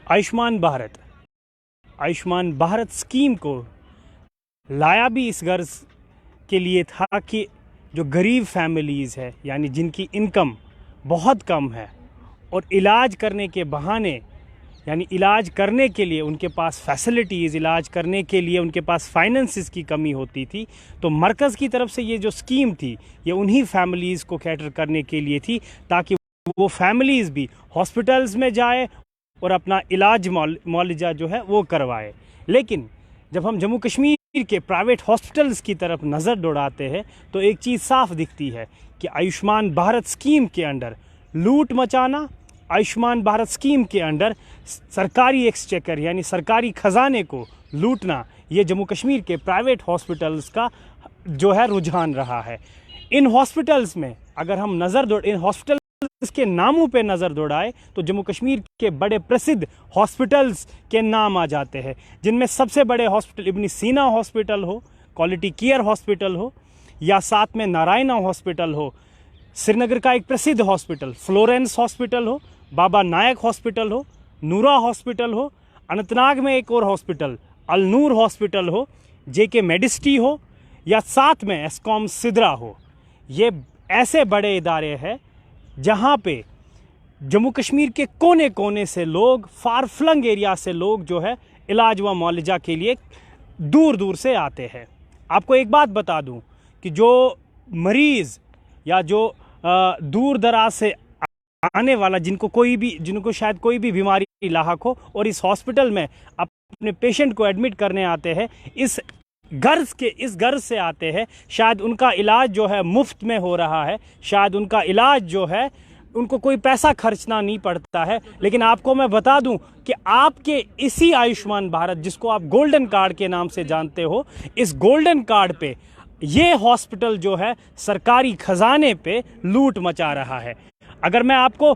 Ayushman Bharat scheme को लाया भी इस गर्ज के लिए था कि जो गरीब फैमिलीज़ है, यानी जिनकी इनकम बहुत कम है और इलाज करने के बहाने, यानी इलाज करने के लिए उनके पास फैसिलिटीज़, इलाज करने के लिए उनके पास फाइनेंसिस की कमी होती थी, तो मरकज़ की तरफ से ये जो स्कीम थी ये उन्हीं फैमिलीज़ को कैटर करने के लिए थी, ताकि वो फैमिलीज़ भी हॉस्पिटल्स में जाए और अपना इलाज मुआवजा जो है वो करवाए। लेकिन जब हम जम्मू कश्मीर के प्राइवेट हॉस्पिटल्स की तरफ नज़र दौड़ाते हैं तो एक चीज़ साफ दिखती है कि आयुष्मान भारत स्कीम के अंडर लूट मचाना, आयुष्मान भारत स्कीम के अंडर सरकारी एक्सचेकर यानी सरकारी ख़जाने को लूटना, ये जम्मू कश्मीर के प्राइवेट हॉस्पिटल्स का जो है रुझान रहा है। इन हॉस्पिटल्स में अगर हम इन हॉस्पिटल्स के नामों पे नज़र दौड़ाए तो जम्मू कश्मीर के बड़े प्रसिद्ध हॉस्पिटल्स के नाम आ जाते हैं, जिनमें सबसे बड़े हॉस्पिटल इब्न सीना हॉस्पिटल हो, क्वालिटी केयर हॉस्पिटल हो, या साथ में नारायणा हॉस्पिटल हो, श्रीनगर का एक प्रसिद्ध हॉस्पिटल फ्लोरेंस हॉस्पिटल हो, बाबा नायक हॉस्पिटल हो, नूरा हॉस्पिटल हो, अनंतनाग में एक और हॉस्पिटल अल नूर हॉस्पिटल हो, जेके मेडिसिटी हो, या साथ में एस्कॉम सिद्रा हो। ये ऐसे बड़े इदारे हैं जहाँ पे जम्मू कश्मीर के कोने कोने से लोग, फार फ्लंग एरिया से लोग जो है इलाज व मुआवजा के लिए दूर दूर से आते हैं। आपको एक बात बता दूं कि जो मरीज़ या जो दूर दराज से आने वाला, जिनको शायद कोई भी बीमारी लाहक हो और इस हॉस्पिटल में अपने पेशेंट को एडमिट करने आते हैं, इस गर्ज से आते हैं, शायद उनका इलाज जो है मुफ्त में हो रहा है, शायद उनका इलाज जो है उनको कोई पैसा खर्चना नहीं पड़ता है। लेकिन आपको मैं बता दूं कि आपके इसी आयुष्मान भारत, जिसको आप गोल्डन कार्ड के नाम से जानते हो, इस गोल्डन कार्ड पे ये हॉस्पिटल जो है सरकारी खजाने पे लूट मचा रहा है। अगर मैं आपको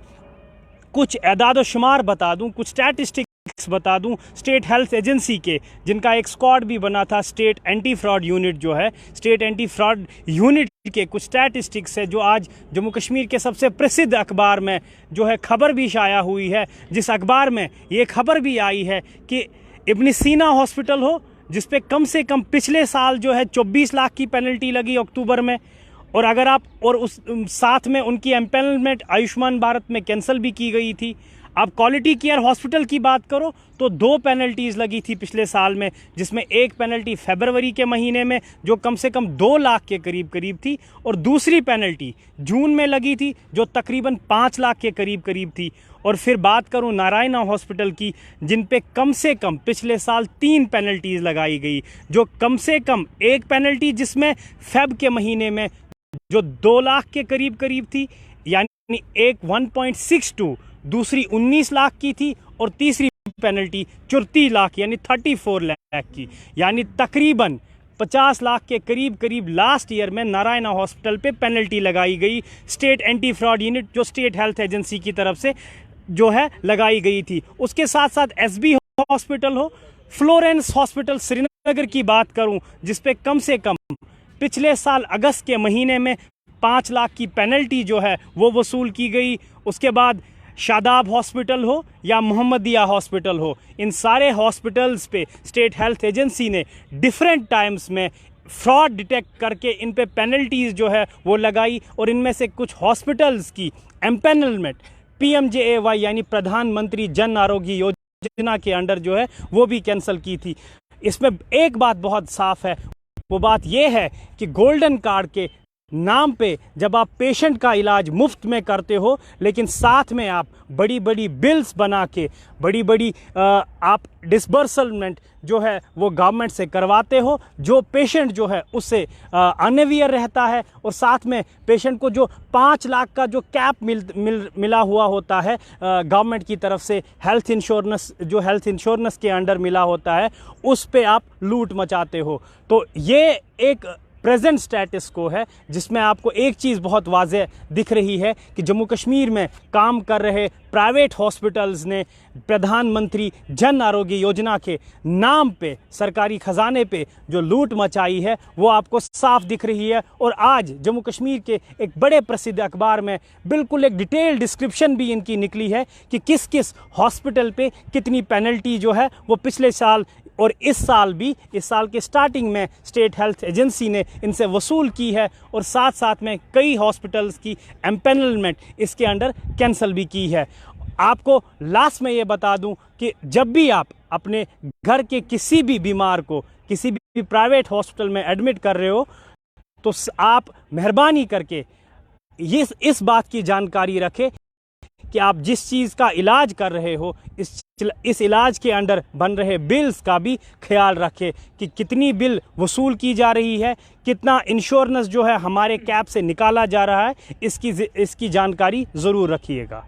कुछ एदाद शुमार बता दूं, कुछ स्टैटिस्टिक्स बता दूं स्टेट हेल्थ एजेंसी के, जिनका एक स्क्वाड भी बना था, स्टेट एंटी फ्रॉड यूनिट जो है, स्टेट एंटी फ्रॉड यूनिट के कुछ स्टैटिस्टिक्स है जो आज जम्मू कश्मीर के सबसे प्रसिद्ध अखबार में जो है खबर भी शाया हुई है, जिस अखबार में ये खबर भी आई है कि इब्न सीना हॉस्पिटल हो, जिस पे कम से कम पिछले साल जो है 24 लाख की पेनल्टी लगी अक्टूबर में, और अगर आप और उस साथ में उनकी एम्पेनलमेंट आयुष्मान भारत में कैंसिल भी की गई थी। आप क्वालिटी केयर हॉस्पिटल की बात करो तो 2 पेनल्टीज़ लगी थी पिछले साल में, जिसमें एक पेनल्टी फरवरी के महीने में जो कम से कम 2 लाख के करीब थी, और दूसरी पेनल्टी जून में लगी थी जो तकरीबन 5 लाख के करीब थी। और फिर बात करूं नारायणा हॉस्पिटल की, जिन पे कम से कम पिछले साल 3 पेनल्टीज़ लगाई गई, जो कम से कम एक पेनल्टी जिसमें फेब के महीने में जो 2 लाख के करीब थी, यानी एक 1.62, दूसरी 19 लाख की थी, और तीसरी पेनल्टी 34 लाख यानी 34 लाख की, यानी तकरीबन 50 लाख के करीब लास्ट ईयर में नारायणा हॉस्पिटल पे पेनल्टी लगाई गई, स्टेट एंटी फ्रॉड यूनिट जो स्टेट हेल्थ एजेंसी की तरफ से जो है लगाई गई थी। उसके साथ साथ एसबी हॉस्पिटल हो, फ्लोरेंस हॉस्पिटल श्रीनगर की बात करूं, जिस पे कम से कम पिछले साल अगस्त के महीने में 5 लाख की पेनल्टी जो है वो वसूल की गई। उसके बाद शादाब हॉस्पिटल हो या मोहम्मदिया हॉस्पिटल हो, इन सारे हॉस्पिटल्स पे स्टेट हेल्थ एजेंसी ने डिफरेंट टाइम्स में फ्रॉड डिटेक्ट करके इन पे पेनल्टीज़ जो है वो लगाई, और इनमें से कुछ हॉस्पिटल्स की एम्पेनलमेंट PMJAY यानी प्रधानमंत्री जन आरोग्य योजना के अंडर जो है वो भी कैंसिल की थी। इसमें एक बात बहुत साफ है, वो बात यह है कि गोल्डन कार्ड के नाम पे जब आप पेशेंट का इलाज मुफ्त में करते हो, लेकिन साथ में आप बड़ी बड़ी बिल्स बना के बड़ी आप डिसबर्समेंट जो है वो गवर्नमेंट से करवाते हो, जो पेशेंट जो है उससे अनअवेयर रहता है, और साथ में पेशेंट को जो 5 लाख का जो कैप मिला हुआ होता है गवर्नमेंट की तरफ से, हेल्थ इंश्योरेंस के अंडर मिला होता है, उस पे आप लूट मचाते हो। तो ये एक प्रेजेंट स्टेटस को है, जिसमें आपको एक चीज़ बहुत वाज़ेह दिख रही है कि जम्मू कश्मीर में काम कर रहे प्राइवेट हॉस्पिटल्स ने प्रधानमंत्री जन आरोग्य योजना के नाम पे सरकारी ख़जाने पे जो लूट मचाई है वो आपको साफ दिख रही है। और आज जम्मू कश्मीर के एक बड़े प्रसिद्ध अखबार में बिल्कुल एक डिटेल डिस्क्रिप्शन भी इनकी निकली है कि किस किस हॉस्पिटल पे कितनी पेनल्टी जो है वो पिछले साल और इस साल भी, इस साल के स्टार्टिंग में स्टेट हेल्थ एजेंसी ने इनसे वसूल की है, और साथ साथ में कई हॉस्पिटल्स की एम्पेनलमेंट इसके अंडर कैंसिल भी की है। आपको लास्ट में ये बता दूं कि जब भी आप अपने घर के किसी भी बीमार को किसी भी प्राइवेट हॉस्पिटल में एडमिट कर रहे हो तो आप मेहरबानी करके इस बात की जानकारी रखें कि आप जिस चीज़ का इलाज कर रहे हो इस इलाज के अंडर बन रहे बिल्स का भी ख्याल रखें कि कितनी बिल वसूल की जा रही है, कितना इंश्योरेंस जो है हमारे कैप से निकाला जा रहा है, इसकी जानकारी ज़रूर रखिएगा।